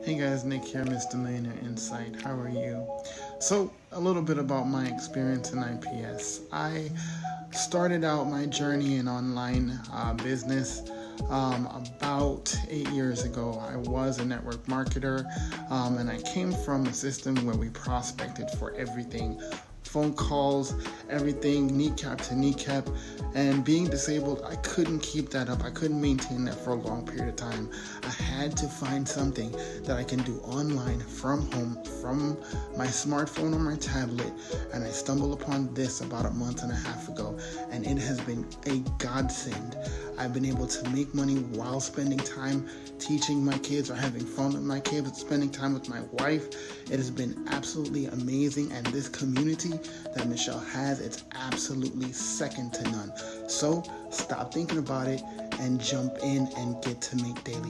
Hey guys, Nick here, Mr. Millionaire Insight. How are you? So, a little bit about my experience in IPS. I started out my journey in online business about 8 years ago. I was a network marketer, and I came from a system where we prospected for everything, phone calls, everything, kneecap to kneecap. And being disabled, I couldn't keep that up. I couldn't maintain that for a long period of time. I had to find something that I can do online from home, from my smartphone or my tablet. And I stumbled upon this about a month and a half ago, and it has been a godsend. I've been able to make money while spending time teaching my kids or having fun with my kids, spending time with my wife. It has been absolutely amazing, and this community that Michelle has, it's absolutely second to none. So stop thinking about it and jump in and get to make daily